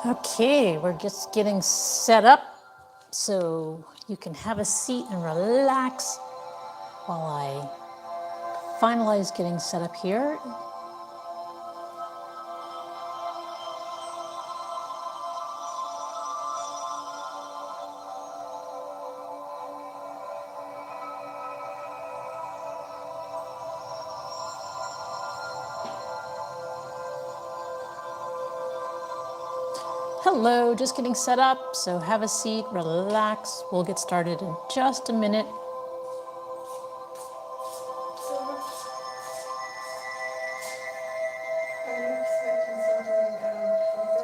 Okay, we're just getting set up so you can have a seat and relax while I finalize getting set up here. Hello, just getting set up, so have a seat, relax. We'll get started in just a minute.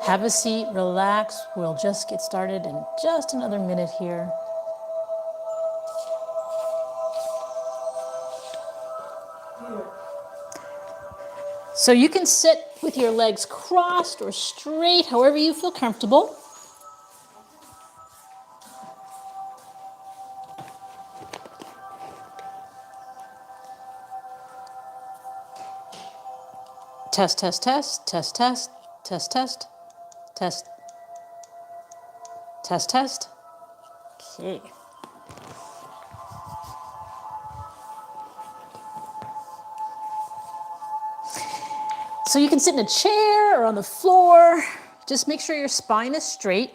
Have a seat, relax. We'll just get started in just another minute here. So you can sit with your legs crossed or straight, however you feel comfortable. Test, test, test, test, test, test, test, test, test, test. Okay. So you can sit in a chair or on the floor. Just make sure your spine is straight.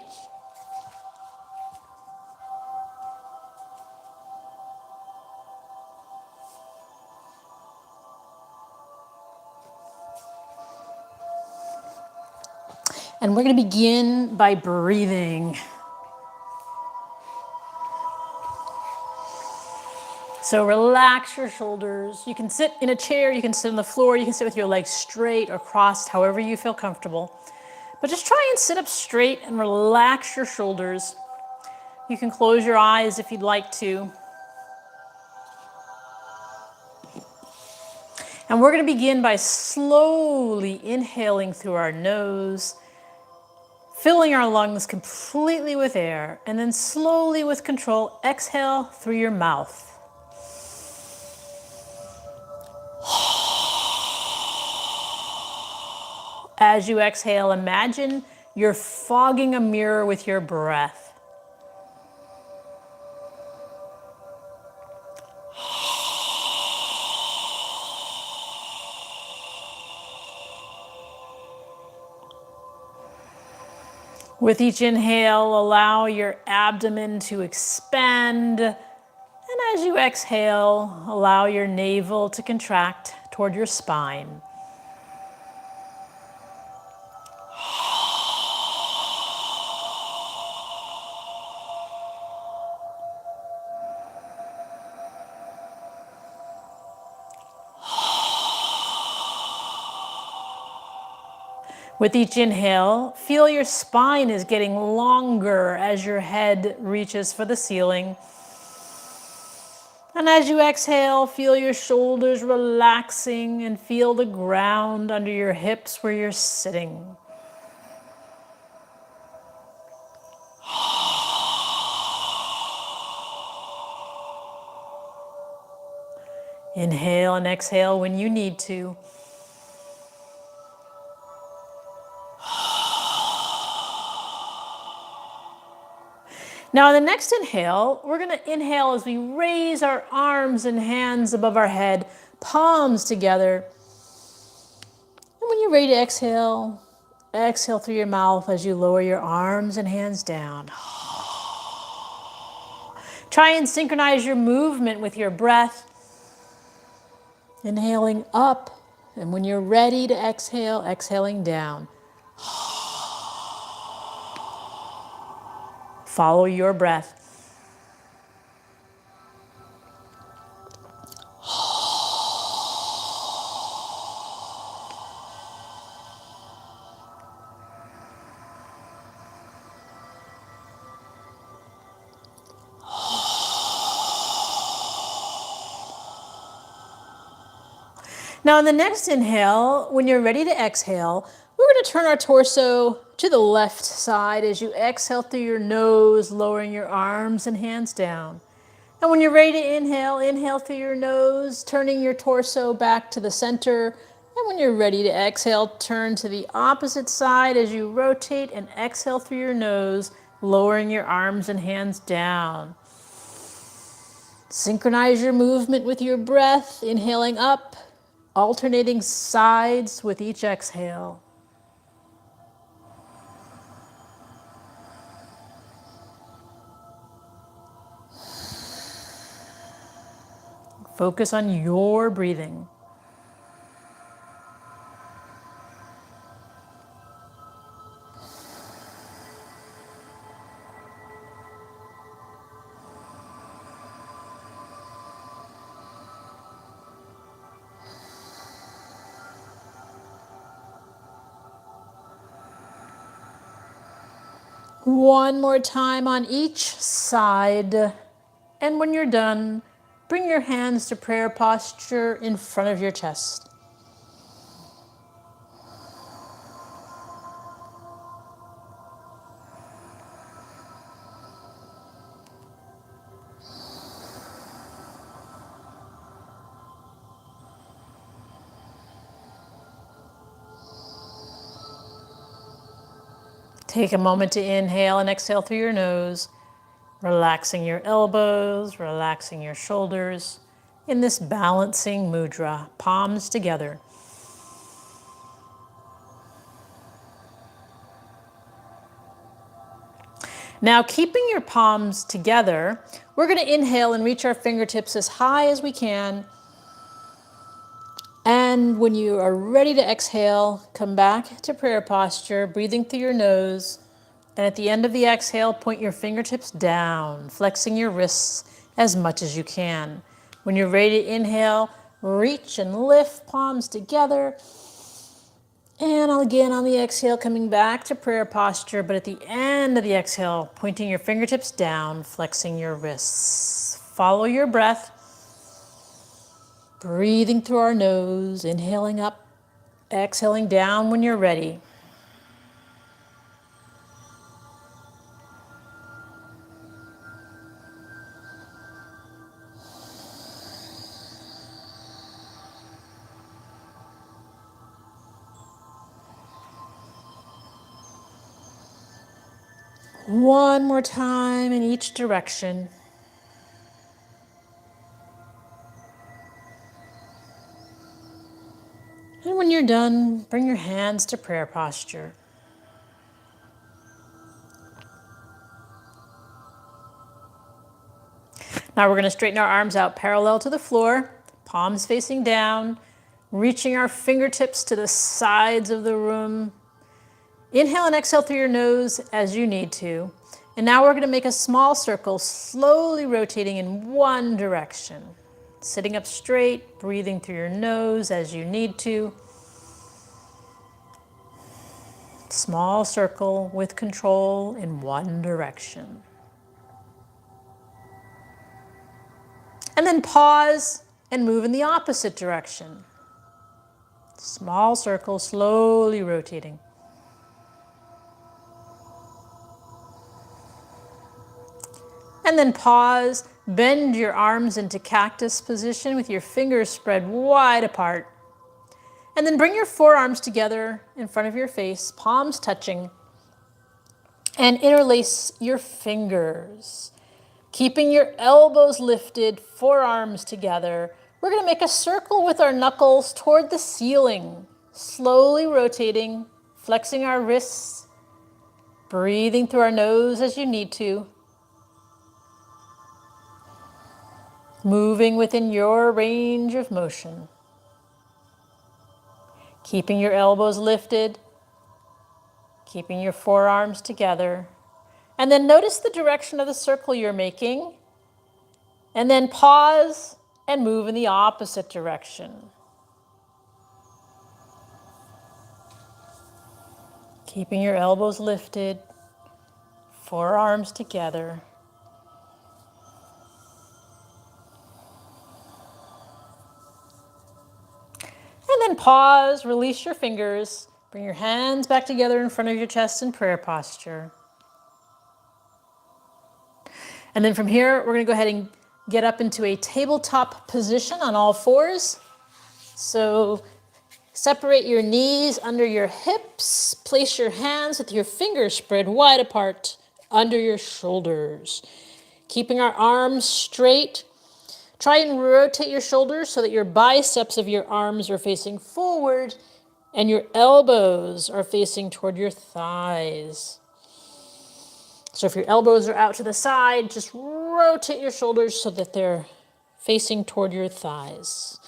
And we're going to begin by breathing. So relax your shoulders. You can sit in a chair, you can sit on the floor, you can sit with your legs straight or crossed, however you feel comfortable. But just try and sit up straight and relax your shoulders. You can close your eyes if you'd like to. And we're going to begin by slowly inhaling through our nose, filling our lungs completely with air, and then slowly with control, exhale through your mouth. As you exhale, imagine you're fogging a mirror with your breath. With each inhale, allow your abdomen to expand. And as you exhale, allow your navel to contract toward your spine. With each inhale, feel your spine is getting longer as your head reaches for the ceiling. And as you exhale, feel your shoulders relaxing and feel the ground under your hips where you're sitting. Inhale and exhale when you need to. Now on the next inhale, we're going to inhale as we raise our arms and hands above our head, palms together. And when you're ready to exhale, exhale through your mouth as you lower your arms and hands down. Try and synchronize your movement with your breath. Inhaling up, and when you're ready to exhale, exhaling down. Follow your breath. Now on the next inhale, when you're ready to exhale, we're going to turn our torso to the left side as you exhale through your nose, lowering your arms and hands down. And when you're ready to inhale, inhale through your nose, turning your torso back to the center And when you're ready to exhale, turn to the opposite side as you rotate and exhale through your nose, lowering your arms and hands down. Synchronize your movement with your breath, inhaling up, alternating sides with each exhale. Focus on your breathing. One more time on each side. And when you're done, bring your hands to prayer posture in front of your chest. Take a moment to inhale and exhale through your nose, relaxing your elbows, relaxing your shoulders in this balancing mudra, palms together. Now, keeping your palms together, we're going to inhale and reach our fingertips as high as we can. And when you are ready to exhale, come back to prayer posture, breathing through your nose. And at the end of the exhale, point your fingertips down, flexing your wrists as much as you can. When you're ready to inhale, reach and lift, palms together. And again on the exhale, coming back to prayer posture, but at the end of the exhale, pointing your fingertips down, flexing your wrists. Follow your breath. Breathing through our nose, inhaling up, exhaling down when you're ready. One more time in each direction. And when you're done, bring your hands to prayer posture. Now we're going to straighten our arms out parallel to the floor, palms facing down, reaching our fingertips to the sides of the room. Inhale and exhale through your nose as you need to. And now we're going to make a small circle, slowly rotating in one direction. Sitting up straight, breathing through your nose as you need to. Small circle with control in one direction. And then pause and move in the opposite direction. Small circle, slowly rotating. And then pause, bend your arms into cactus position with your fingers spread wide apart. And then bring your forearms together in front of your face, palms touching, and interlace your fingers. Keeping your elbows lifted, forearms together. We're going to make a circle with our knuckles toward the ceiling, slowly rotating, flexing our wrists, breathing through our nose as you need to. Moving within your range of motion. Keeping your elbows lifted, keeping your forearms together. And then notice the direction of the circle you're making. And then pause and move in the opposite direction. Keeping your elbows lifted, forearms together. And then pause, release your fingers, bring your hands back together in front of your chest in prayer posture. And then from here, we're going to go ahead and get up into a tabletop position on all fours. So Separate your knees under your hips. Place your hands with your fingers spread wide apart under your shoulders. Keeping our arms straight. Try and rotate your shoulders so that your biceps of your arms are facing forward and your elbows are facing toward your thighs. So if your elbows are out to the side, just rotate your shoulders so that they're facing toward your thighs.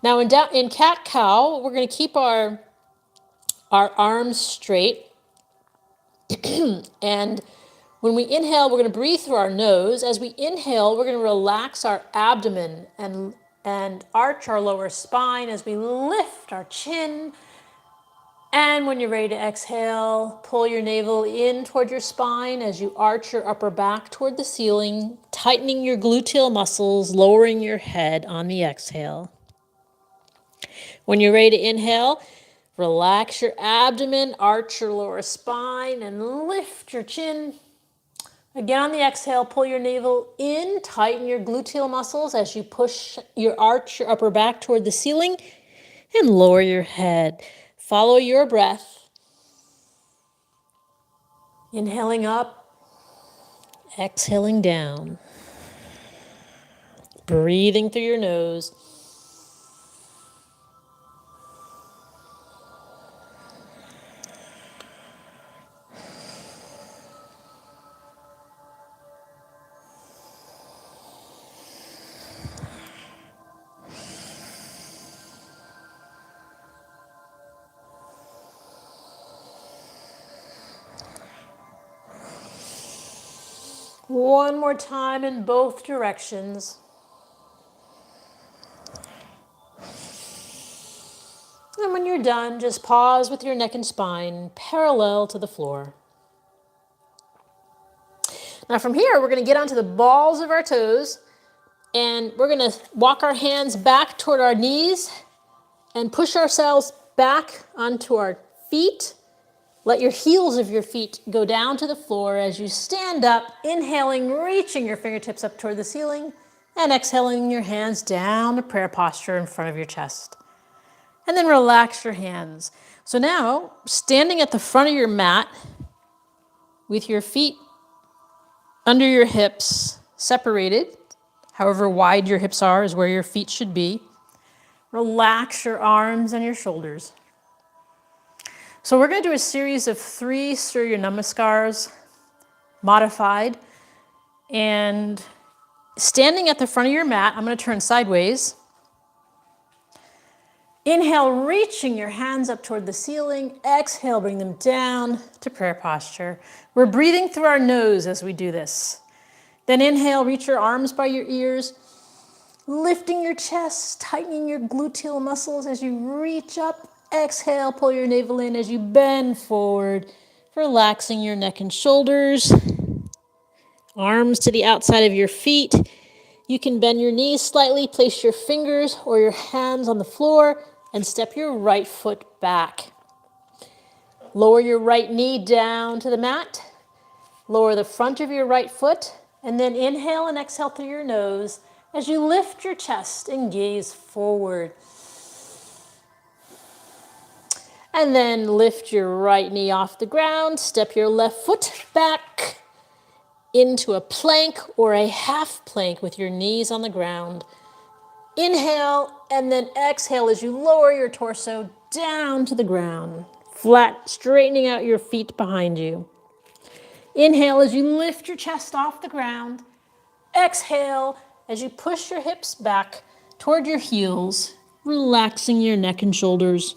Now in cat-cow, we're going to keep our arms straight. And when we inhale, we're going to breathe through our nose. As we inhale, we're going to relax our abdomen and arch our lower spine as we lift our chin. And when you're ready to exhale, pull your navel in toward your spine as you arch your upper back toward the ceiling, tightening your gluteal muscles, lowering your head on the exhale. When you're ready to inhale, relax your abdomen, arch your lower spine, and lift your chin. Again, on the exhale, pull your navel in, tighten your gluteal muscles as you arch your upper back toward the ceiling, and lower your head. Follow your breath. Inhaling up, exhaling down. Breathing through your nose. One more time in both directions. And when you're done, just pause with your neck and spine parallel to the floor. Now from here, we're going to get onto the balls of our toes, and we're going to walk our hands back toward our knees and push ourselves back onto our feet. Let your heels of your feet go down to the floor as you stand up, inhaling, reaching your fingertips up toward the ceiling, and exhaling your hands down to prayer posture in front of your chest. And then relax your hands. So now, standing at the front of your mat with your feet under your hips, separated, however wide your hips are is where your feet should be. Relax your arms and your shoulders. So we're going to do a series of 3 Surya Namaskars, modified. And standing at the front of your mat, I'm going to turn sideways. Inhale, reaching your hands up toward the ceiling. Exhale, bring them down to prayer posture. We're breathing through our nose as we do this. Then inhale, reach your arms by your ears, lifting your chest, tightening your gluteal muscles as you reach up. Exhale, pull your navel in as you bend forward, relaxing your neck and shoulders. Arms to the outside of your feet. You can bend your knees slightly, place your fingers or your hands on the floor, and step your right foot back. Lower your right knee down to the mat. Lower the front of your right foot, and then inhale and exhale through your nose as you lift your chest and gaze forward. And then lift your right knee off the ground, step your left foot back into a plank or a half plank with your knees on the ground. Inhale and then exhale as you lower your torso down to the ground, flat, straightening out your feet behind you. Inhale as you lift your chest off the ground. Exhale as you push your hips back toward your heels, relaxing your neck and shoulders.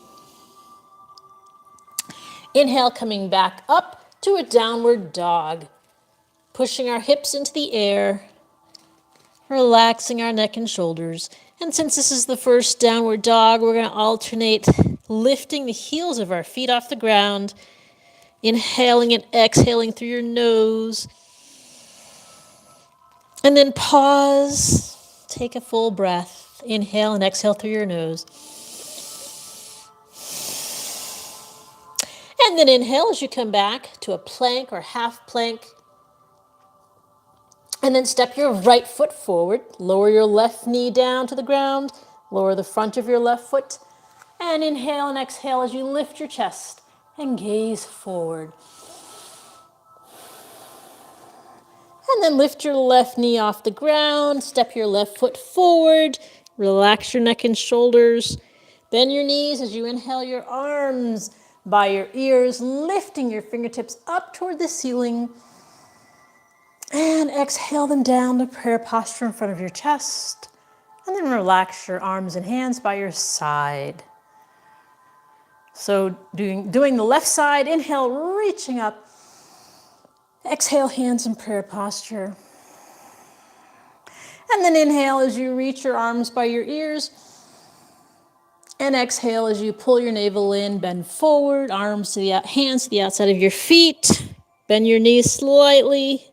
Inhale, coming back up to a downward dog, pushing our hips into the air, relaxing our neck and shoulders. And since this is the first downward dog, we're going to alternate lifting the heels of our feet off the ground, inhaling and exhaling through your nose. And then pause, take a full breath, inhale and exhale through your nose. And then inhale as you come back to a plank or half plank. And then step your right foot forward, lower your left knee down to the ground, lower the front of your left foot, And inhale and exhale as you lift your chest and gaze forward. And then lift your left knee off the ground, step your left foot forward, relax your neck and shoulders. Bend your knees as you inhale your arms by your ears, lifting your fingertips up toward the ceiling. And exhale them down to prayer posture in front of your chest. And then relax your arms and hands by your side. So doing the left side, inhale, reaching up. Exhale, hands in prayer posture. And then inhale as you reach your arms by your ears. And exhale as you pull your navel in, bend forward, hands to the outside of your feet. Bend your knees slightly.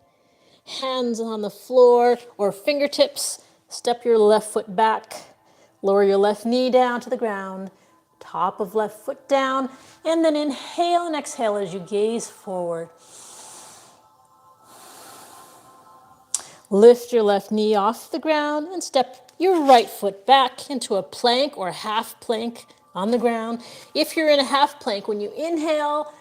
Hands on the floor or fingertips. Step your left foot back. Lower your left knee down to the ground. Top of left foot down. And then inhale and exhale as you gaze forward. Lift your left knee off the ground and step your right foot back into a plank or half plank on the ground. If you're in a half plank, when you inhale,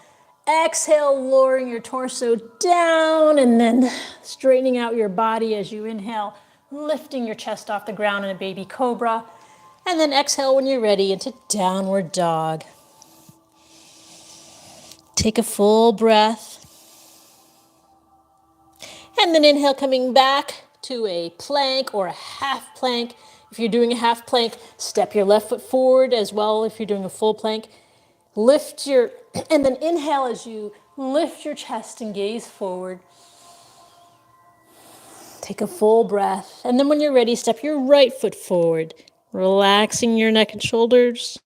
exhale, lowering your torso down and then straightening out your body as you inhale, lifting your chest off the ground in a baby cobra. And then exhale when you're ready into downward dog. Take a full breath. And then inhale, coming back to a plank or a half plank. If you're doing a half plank, step your left foot forward as well if you're doing a full plank. And then inhale as you lift your chest and gaze forward. Take a full breath. And then when you're ready, step your right foot forward, relaxing your neck and shoulders.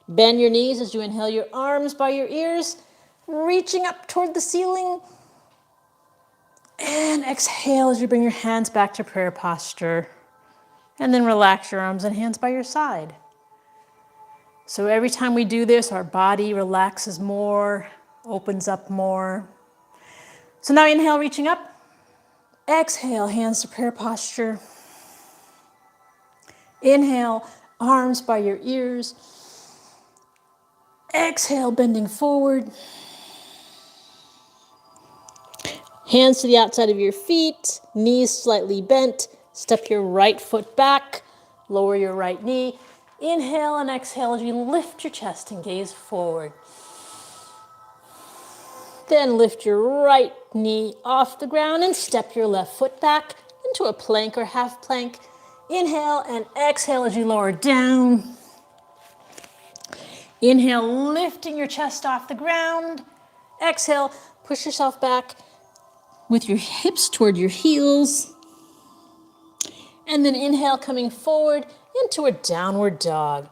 Bend your knees as you inhale your arms by your ears, reaching up toward the ceiling. And exhale as you bring your hands back to prayer posture. And then relax your arms and hands by your side. So every time we do this, our body relaxes more, opens up more. So now inhale, reaching up. Exhale, hands to prayer posture. Inhale, arms by your ears. Exhale, bending forward. Hands to the outside of your feet, knees slightly bent. Step your right foot back, lower your right knee. Inhale and exhale as you lift your chest and gaze forward. Then lift your right knee off the ground and step your left foot back into a plank or half plank. Inhale and exhale as you lower down. Inhale, lifting your chest off the ground. Exhale, push yourself back with your hips toward your heels. And then inhale, coming forward into a downward dog.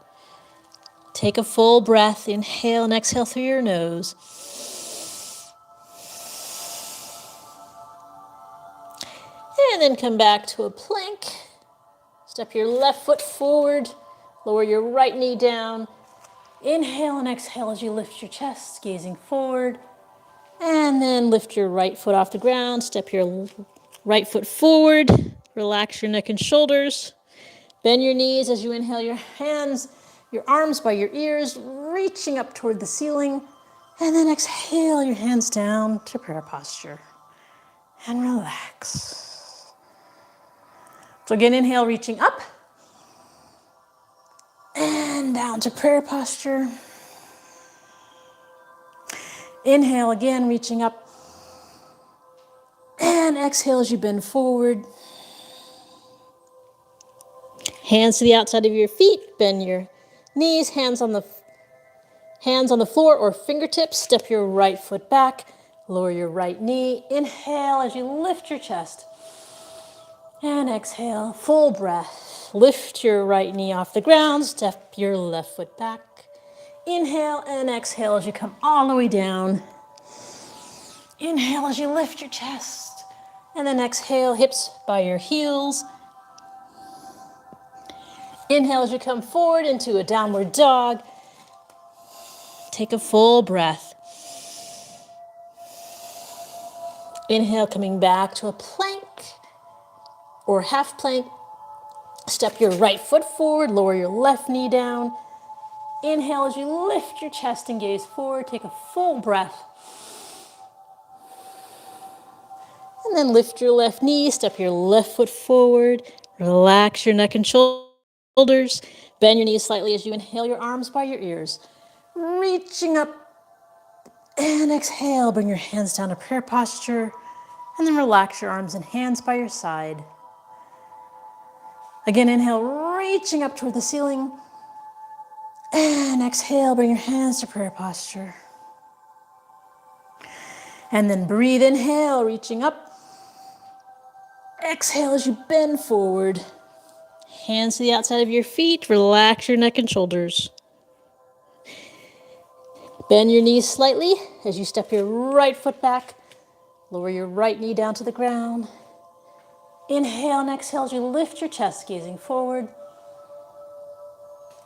Take a full breath. Inhale and exhale through your nose. And then come back to a plank. Step your left foot forward. Lower your right knee down. Inhale and exhale as you lift your chest, gazing forward. And then lift your right foot off the ground. Step your right foot forward. Relax your neck and shoulders. Bend your knees as you inhale your arms by your ears, reaching up toward the ceiling. And then exhale your hands down to prayer posture. And relax. So again, inhale, reaching up. And down to prayer posture. Inhale again, reaching up. And exhale as you bend forward. Hands to the outside of your feet. Bend your knees, hands on the floor or fingertips. Step your right foot back. Lower your right knee. Inhale as you lift your chest. And exhale, full breath. Lift your right knee off the ground. Step your left foot back. Inhale and exhale as you come all the way down. Inhale as you lift your chest. And then exhale, hips by your heels. Inhale as you come forward into a downward dog. Take a full breath. Inhale, coming back to a plank or half plank. Step your right foot forward, lower your left knee down. Inhale as you lift your chest and gaze forward. Take a full breath. And then lift your left knee, step your left foot forward. Relax your neck and shoulders. Bend your knees slightly as you inhale, your arms by your ears. Reaching up and exhale. Bring your hands down to prayer posture. And then relax your arms and hands by your side. Again, inhale, reaching up toward the ceiling. And exhale, bring your hands to prayer posture. And then breathe, inhale, reaching up. Exhale as you bend forward. Hands to the outside of your feet. Relax your neck and shoulders. Bend your knees slightly as you step your right foot back. Lower your right knee down to the ground. Inhale and exhale as you lift your chest, gazing forward.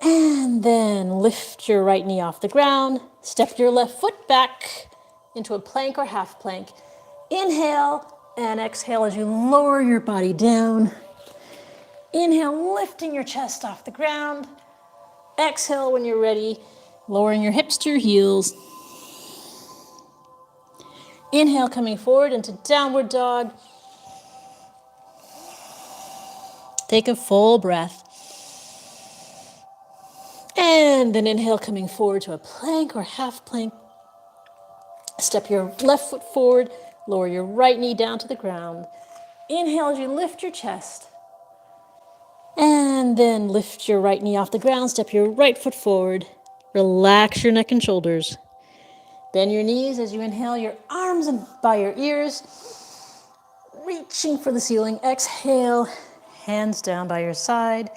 And then lift your right knee off the ground. Step your left foot back into a plank or half plank. Inhale and exhale as you lower your body down. Inhale, lifting your chest off the ground. Exhale when you're ready, lowering your hips to your heels. Inhale, coming forward into downward dog. Take a full breath. And then inhale, coming forward to a plank or half plank. Step your left foot forward, lower your right knee down to the ground. Inhale as you lift your chest. And then lift your right knee off the ground, step your right foot forward. Relax your neck and shoulders. Bend your knees as you inhale, your arms by your ears. Reaching for the ceiling. Exhale, hands down by your side.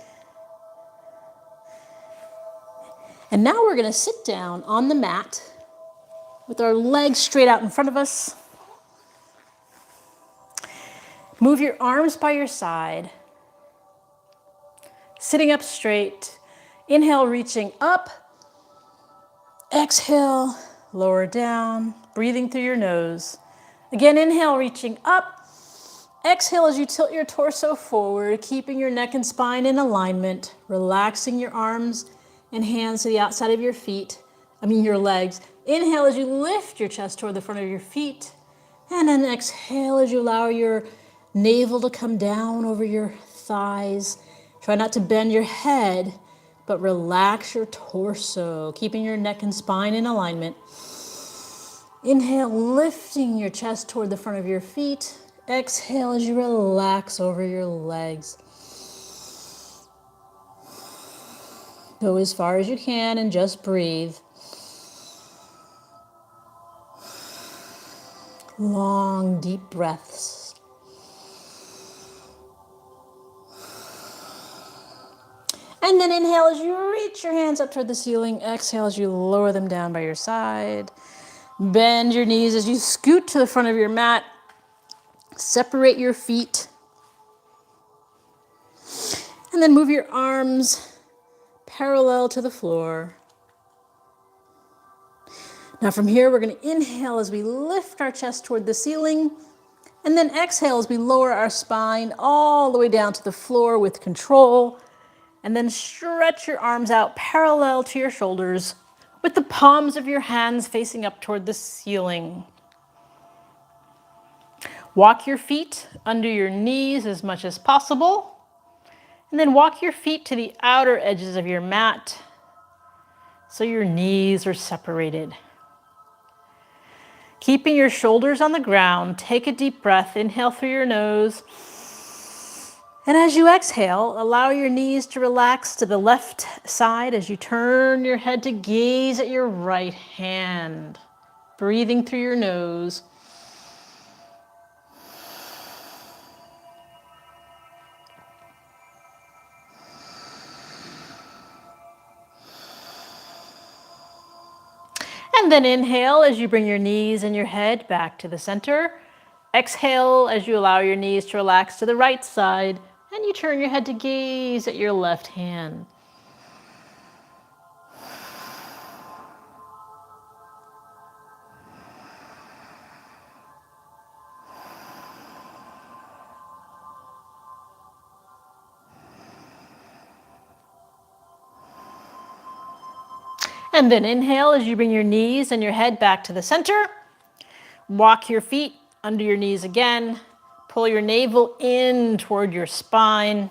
And now we're going to sit down on the mat with our legs straight out in front of us. Move your arms by your side. Sitting up straight. Inhale, reaching up. Exhale, lower down, breathing through your nose. Again, inhale, reaching up. Exhale as you tilt your torso forward, keeping your neck and spine in alignment, relaxing your arms and hands to the outside of your your legs. Inhale as you lift your chest toward the front of your feet. And then exhale as you allow your navel to come down over your thighs. Try not to bend your head, but relax your torso, keeping your neck and spine in alignment. Inhale, lifting your chest toward the front of your feet. Exhale as you relax over your legs. Go as far as you can and just breathe. Long, deep breaths. And then inhale as you reach your hands up toward the ceiling. Exhale as you lower them down by your side. Bend your knees as you scoot to the front of your mat. Separate your feet. And then move your arms parallel to the floor. Now from here, we're going to inhale as we lift our chest toward the ceiling. And then exhale as we lower our spine all the way down to the floor with control. And then stretch your arms out parallel to your shoulders with the palms of your hands facing up toward the ceiling. Walk your feet under your knees as much as possible. And then walk your feet to the outer edges of your mat so your knees are separated. Keeping your shoulders on the ground, take a deep breath. Inhale through your nose. And as you exhale, allow your knees to relax to the left side as you turn your head to gaze at your right hand. Breathing through your nose. And then inhale as you bring your knees and your head back to the center. Exhale as you allow your knees to relax to the right side and you turn your head to gaze at your left hand. And then inhale as you bring your knees and your head back to the center. Walk your feet under your knees again. Pull your navel in toward your spine.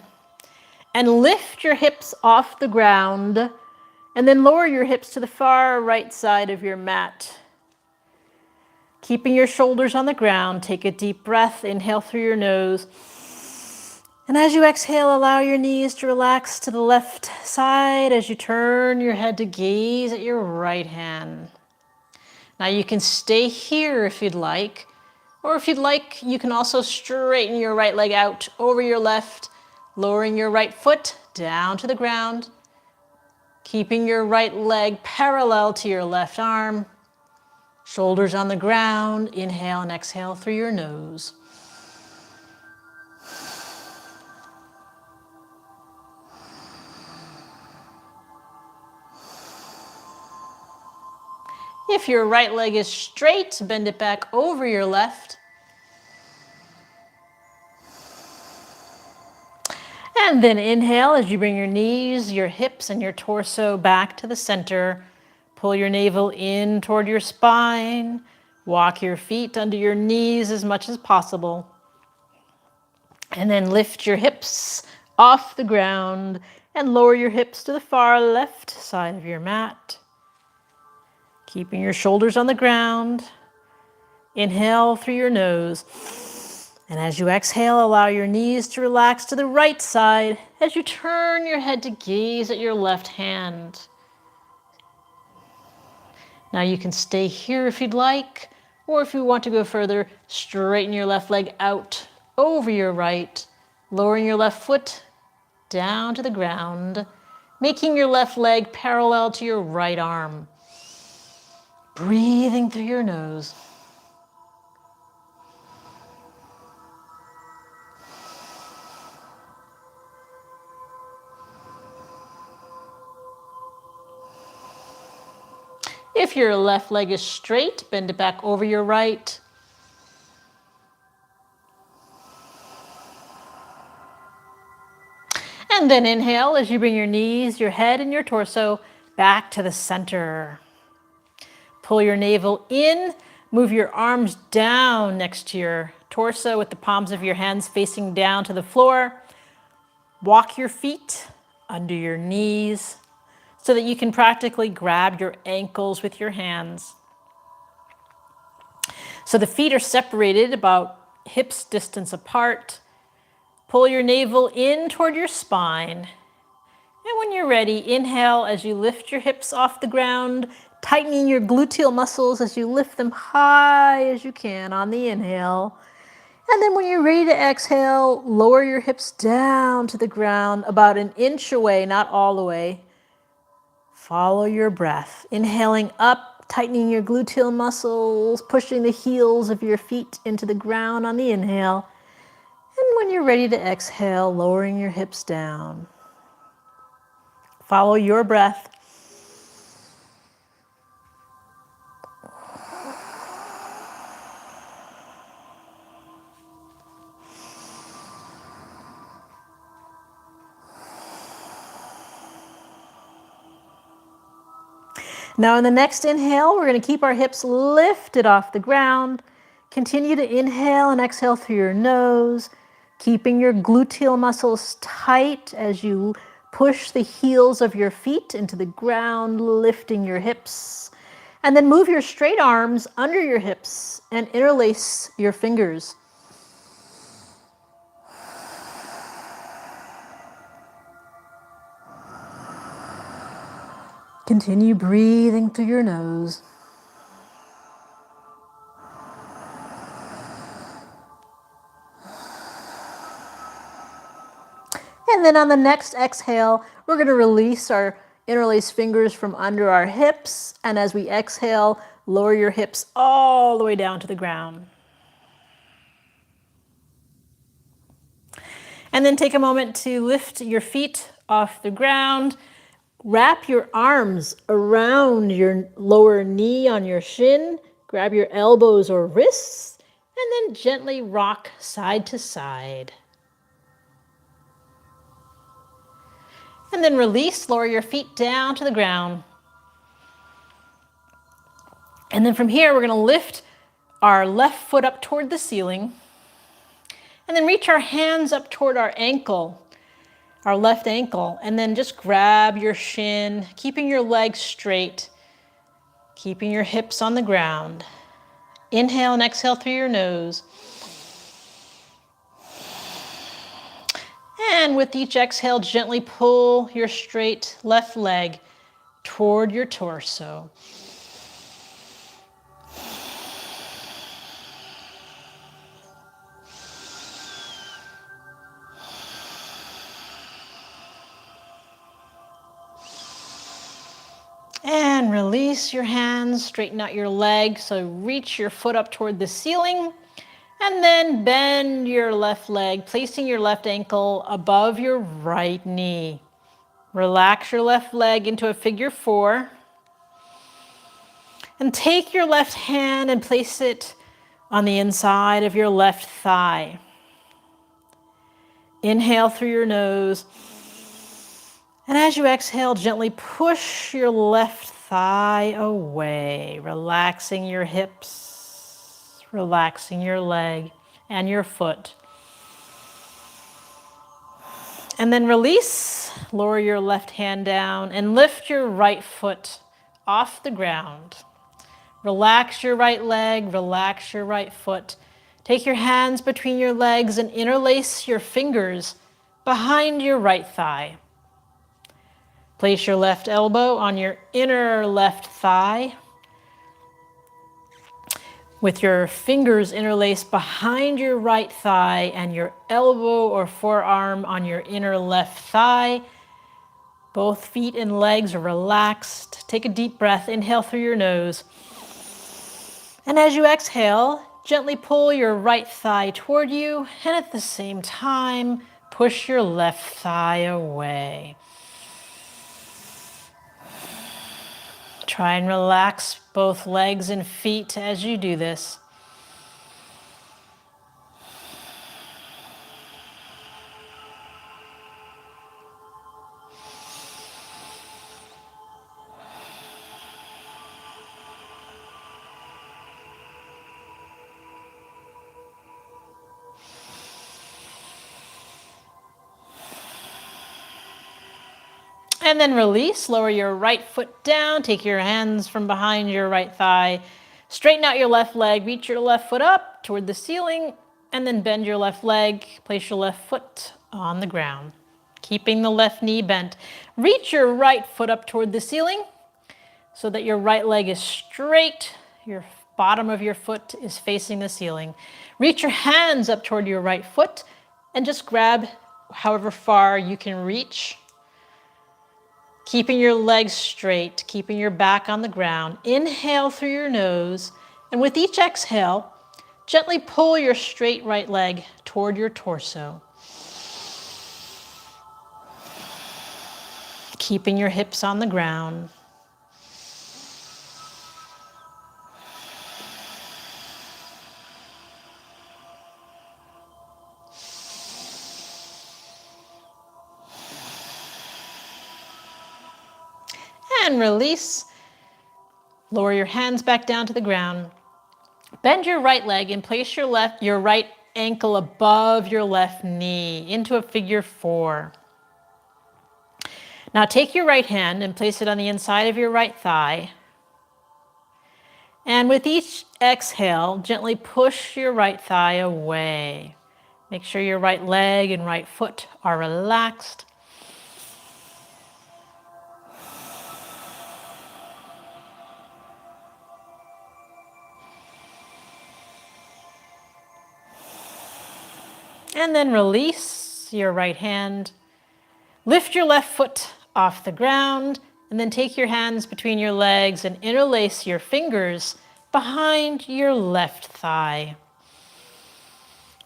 And lift your hips off the ground. And then lower your hips to the far right side of your mat. Keeping your shoulders on the ground, take a deep breath. Inhale through your nose. And as you exhale, allow your knees to relax to the left side as you turn your head to gaze at your right hand. Now you can stay here if you'd like, or if you'd like, you can also straighten your right leg out over your left, lowering your right foot down to the ground, keeping your right leg parallel to your left arm, shoulders on the ground. Inhale and exhale through your nose. If your right leg is straight, bend it back over your left. And then inhale as you bring your knees, your hips, and your torso back to the center. Pull your navel in toward your spine. Walk your feet under your knees as much as possible. And then lift your hips off the ground and lower your hips to the far left side of your mat. Keeping your shoulders on the ground. Inhale through your nose. And as you exhale, allow your knees to relax to the right side as you turn your head to gaze at your left hand. Now you can stay here if you'd like, or if you want to go further, straighten your left leg out over your right, lowering your left foot down to the ground, making your left leg parallel to your right arm. Breathing through your nose. If your left leg is straight, bend it back over your right. And then inhale as you bring your knees, your head, and your torso back to the center. Pull your navel in, move your arms down next to your torso with the palms of your hands facing down to the floor. Walk your feet under your knees so that you can practically grab your ankles with your hands. So the feet are separated about hips distance apart. Pull your navel in toward your spine. And when you're ready, inhale as you lift your hips off the ground, tightening your gluteal muscles as you lift them high as you can on the inhale. And then when you're ready to exhale, lower your hips down to the ground about an inch away, not all the way. Follow your breath. Inhaling up, tightening your gluteal muscles, pushing the heels of your feet into the ground on the inhale. And when you're ready to exhale, lowering your hips down. Follow your breath. Now in the next inhale, we're going to keep our hips lifted off the ground. Continue to inhale and exhale through your nose, keeping your gluteal muscles tight as you push the heels of your feet into the ground, lifting your hips. And then move your straight arms under your hips and interlace your fingers. Continue breathing through your nose. And then on the next exhale, we're going to release our interlaced fingers from under our hips. And as we exhale, lower your hips all the way down to the ground. And then take a moment to lift your feet off the ground. Wrap your arms around your lower knee on your shin. Grab your elbows or wrists, and then gently rock side to side. And then release, lower your feet down to the ground. And then from here, we're gonna lift our left foot up toward the ceiling, and then reach our hands up toward our ankle, our left ankle, and then just grab your shin, keeping your legs straight, keeping your hips on the ground. Inhale and exhale through your nose. And with each exhale, gently pull your straight left leg toward your torso. And release your hands, straighten out your leg. So reach your foot up toward the ceiling, and then bend your left leg, placing your left ankle above your right knee. Relax your left leg into a figure 4. And take your left hand and place it on the inside of your left thigh. Inhale through your nose. And as you exhale, gently push your left thigh away, relaxing your hips, relaxing your leg and your foot. And then release, lower your left hand down and lift your right foot off the ground. Relax your right leg, relax your right foot. Take your hands between your legs and interlace your fingers behind your right thigh. Place your left elbow on your inner left thigh with your fingers interlaced behind your right thigh and your elbow or forearm on your inner left thigh. Both feet and legs are relaxed. Take a deep breath. Inhale through your nose. And as you exhale, gently pull your right thigh toward you, and at the same time, push your left thigh away. Try and relax both legs and feet as you do this. And then release, lower your right foot down, take your hands from behind your right thigh, straighten out your left leg, reach your left foot up toward the ceiling, and then bend your left leg, place your left foot on the ground, keeping the left knee bent. Reach your right foot up toward the ceiling so that your right leg is straight, your bottom of your foot is facing the ceiling. Reach your hands up toward your right foot and just grab however far you can reach. Keeping your legs straight, keeping your back on the ground. Inhale through your nose, and with each exhale, gently pull your straight right leg toward your torso. Keeping your hips on the ground. And release. Lower your hands back down to the ground. Bend your right leg and place your right ankle above your left knee into a figure 4. Now take your right hand and place it on the inside of your right thigh. And with each exhale, gently push your right thigh away. Make sure your right leg and right foot are relaxed. And then release your right hand. Lift your left foot off the ground, and then take your hands between your legs and interlace your fingers behind your left thigh.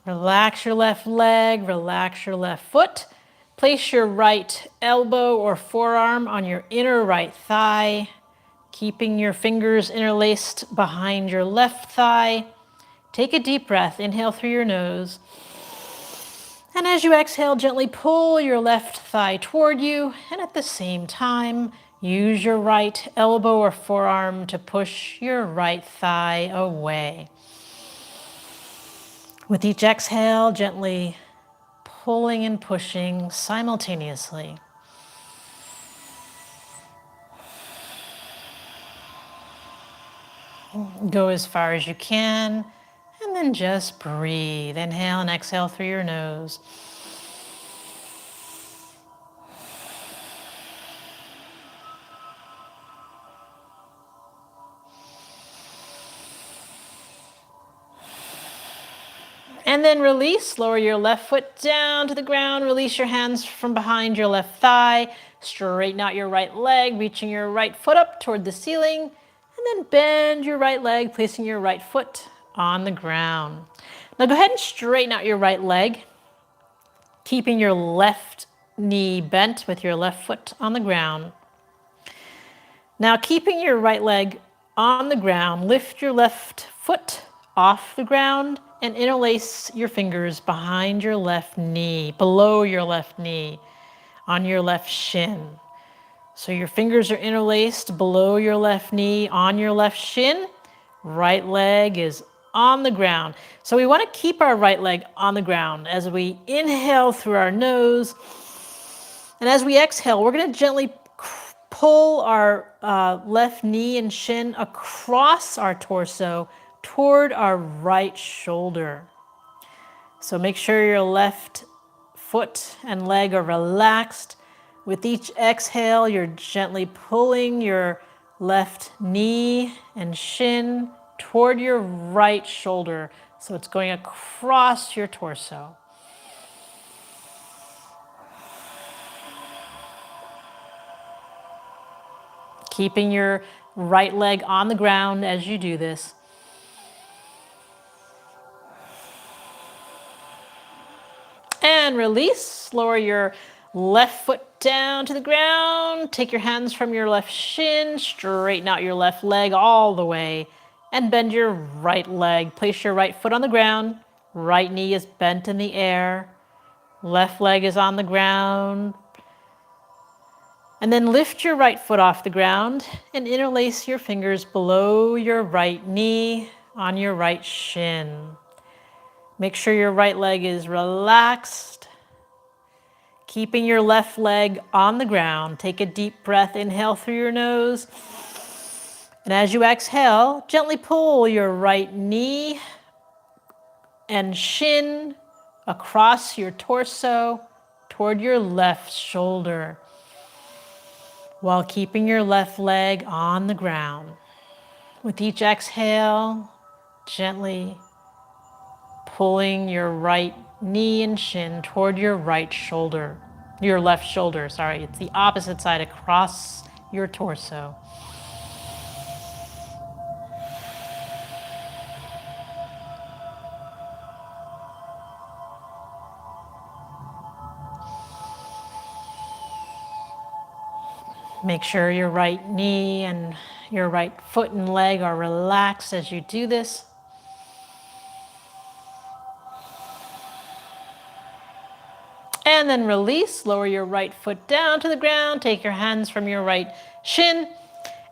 Relax your left leg, relax your left foot. Place your right elbow or forearm on your inner right thigh, keeping your fingers interlaced behind your left thigh. Take a deep breath. Inhale through your nose. And as you exhale, gently pull your left thigh toward you, and at the same time, Use your right elbow or forearm to push your right thigh away. With each exhale, gently pulling and pushing simultaneously. Go as far as you can, and then just breathe. Inhale and exhale through your nose. And then release, lower your left foot down to the ground, release your hands from behind your left thigh, straighten out your right leg, reaching your right foot up toward the ceiling, and then bend your right leg, placing your right foot on the ground. Now go ahead and straighten out your right leg, keeping your left knee bent with your left foot on the ground. Now keeping your right leg on the ground, lift your left foot off the ground and interlace your fingers behind your left knee, below your left knee, on your left shin. So your fingers are interlaced below your left knee, on your left shin. Right leg is on the ground. So we want to keep our right leg on the ground as we inhale through our nose. And as we exhale, we're going to gently pull our left knee and shin across our torso toward our right shoulder. So make sure your left foot and leg are relaxed. With each exhale, you're gently pulling your left knee and shin toward your right shoulder. So it's going across your torso. Keeping your right leg on the ground as you do this. And release. Lower your left foot down to the ground. Take your hands from your left shin. Straighten out your left leg all the way. And bend your right leg. Place your right foot on the ground. Right knee is bent in the air. Left leg is on the ground. And then lift your right foot off the ground and interlace your fingers below your right knee on your right shin. Make sure your right leg is relaxed. Keeping your left leg on the ground. Take a deep breath. Inhale through your nose. And as you exhale, gently pull your right knee and shin across your torso toward your left shoulder, while keeping your left leg on the ground. With each exhale, gently pulling your right knee and shin toward your right shoulder, your left shoulder, sorry, it's the opposite side across your torso. Make sure your right knee and your right foot and leg are relaxed as you do this. And then release, lower your right foot down to the ground, take your hands from your right shin,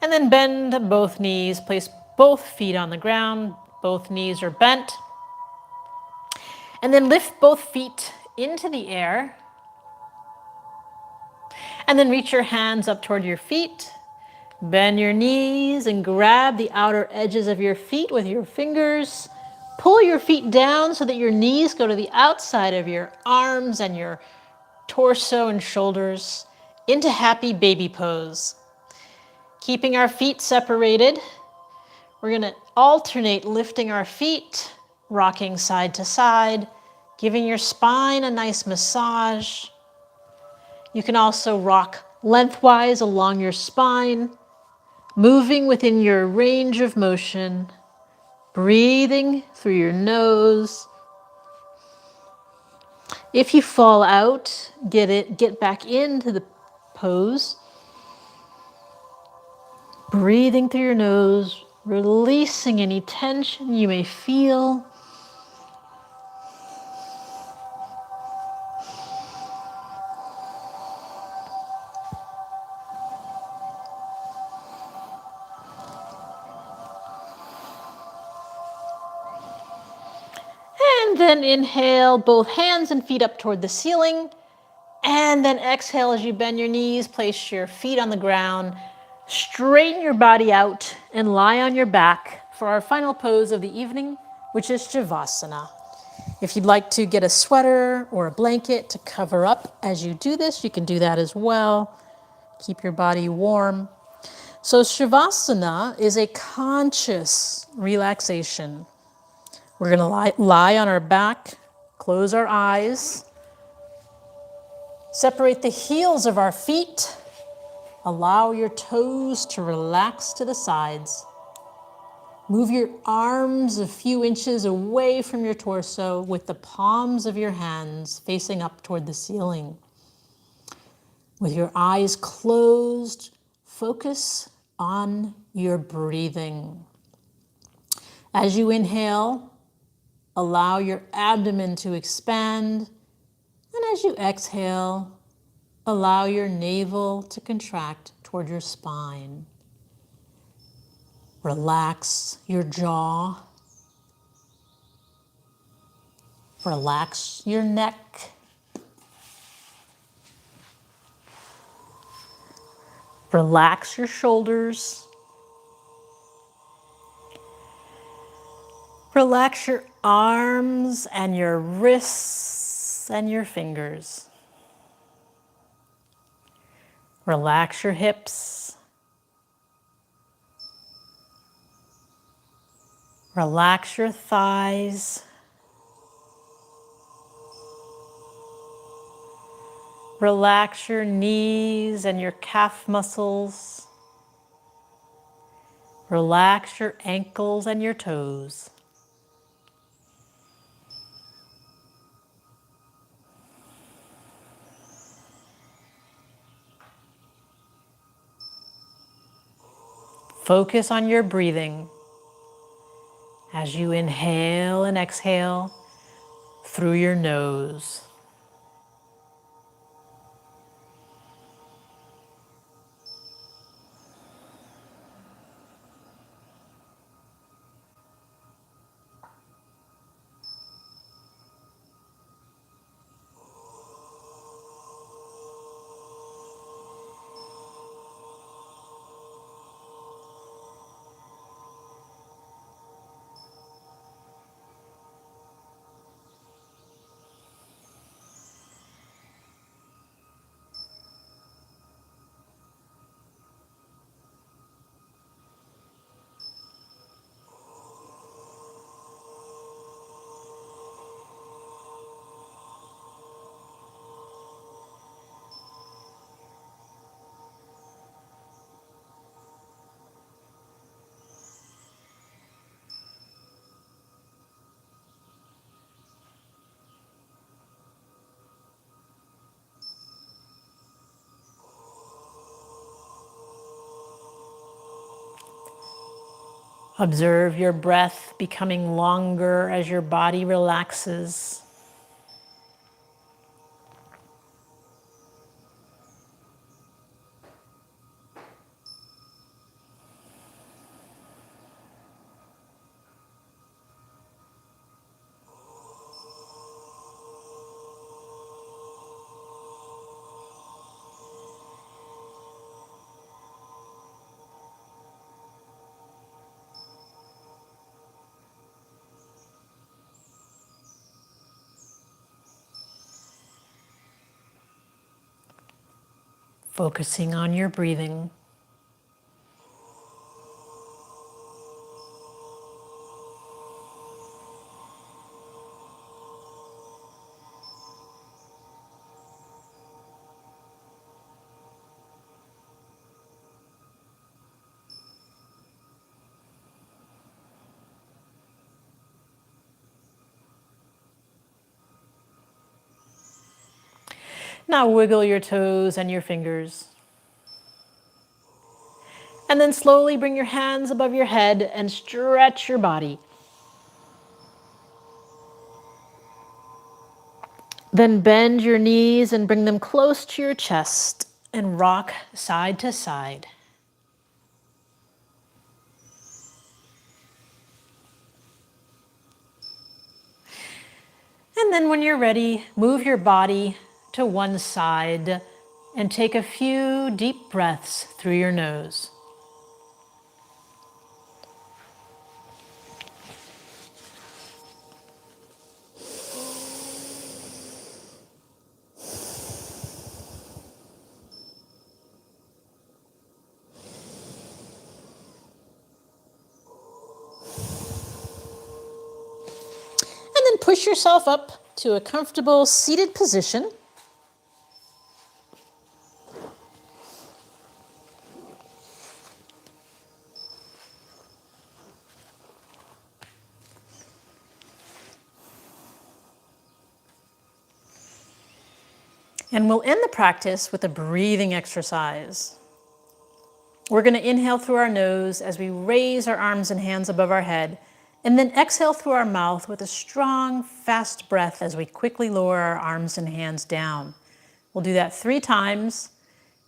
and then bend both knees, place both feet on the ground, both knees are bent. And then lift both feet into the air. And then reach your hands up toward your feet. Bend your knees and grab the outer edges of your feet with your fingers. Pull your feet down so that your knees go to the outside of your arms and your torso and shoulders into happy baby pose. Keeping our feet separated, we're going to alternate lifting our feet, rocking side to side, giving your spine a nice massage. You can also rock lengthwise along your spine, moving within your range of motion, breathing through your nose. If you fall out, get back into the pose. Breathing through your nose, releasing any tension you may feel. And then inhale, both hands and feet up toward the ceiling. And then exhale as you bend your knees, place your feet on the ground, straighten your body out, and lie on your back for our final pose of the evening, which is Shavasana. If you'd like to get a sweater or a blanket to cover up as you do this, you can do that as well. Keep your body warm. So Shavasana is a conscious relaxation. We're going to lie on our back, close our eyes, separate the heels of our feet, allow your toes to relax to the sides. Move your arms a few inches away from your torso with the palms of your hands facing up toward the ceiling. With your eyes closed, focus on your breathing. As you inhale, allow your abdomen to expand, and as you exhale, allow your navel to contract toward your spine. Relax your jaw. Relax your neck. Relax your shoulders. Relax your arms and your wrists and your fingers. Relax your hips. Relax your thighs. Relax your knees and your calf muscles. Relax your ankles and your toes. Focus on your breathing as you inhale and exhale through your nose. Observe your breath becoming longer as your body relaxes. Focusing on your breathing. Now wiggle your toes and your fingers. And then slowly bring your hands above your head and stretch your body. Then bend your knees and bring them close to your chest and rock side to side. And then when you're ready, move your body to one side and take a few deep breaths through your nose. And then push yourself up to a comfortable seated position. And we'll end the practice with a breathing exercise. We're going to inhale through our nose as we raise our arms and hands above our head, and then exhale through our mouth with a strong, fast breath as we quickly lower our arms and hands down. We'll do that 3 times,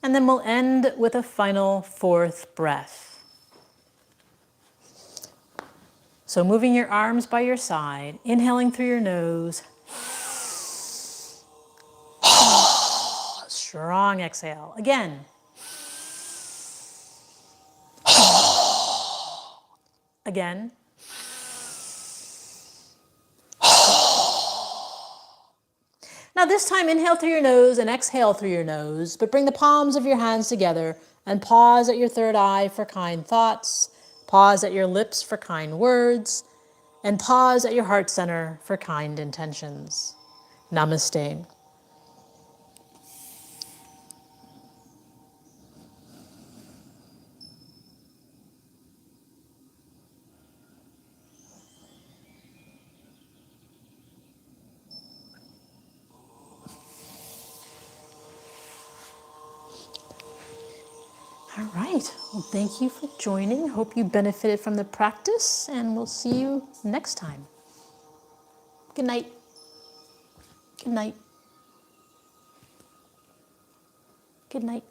and then we'll end with a final 4th breath. So moving your arms by your side, inhaling through your nose. Strong exhale. Again. Again. Now this time inhale through your nose and exhale through your nose, but bring the palms of your hands together and pause at your third eye for kind thoughts, pause at your lips for kind words, and pause at your heart center for kind intentions. Namaste. All right. Well, thank you for joining. Hope you benefited from the practice, and we'll see you next time. Good night. Good night. Good night.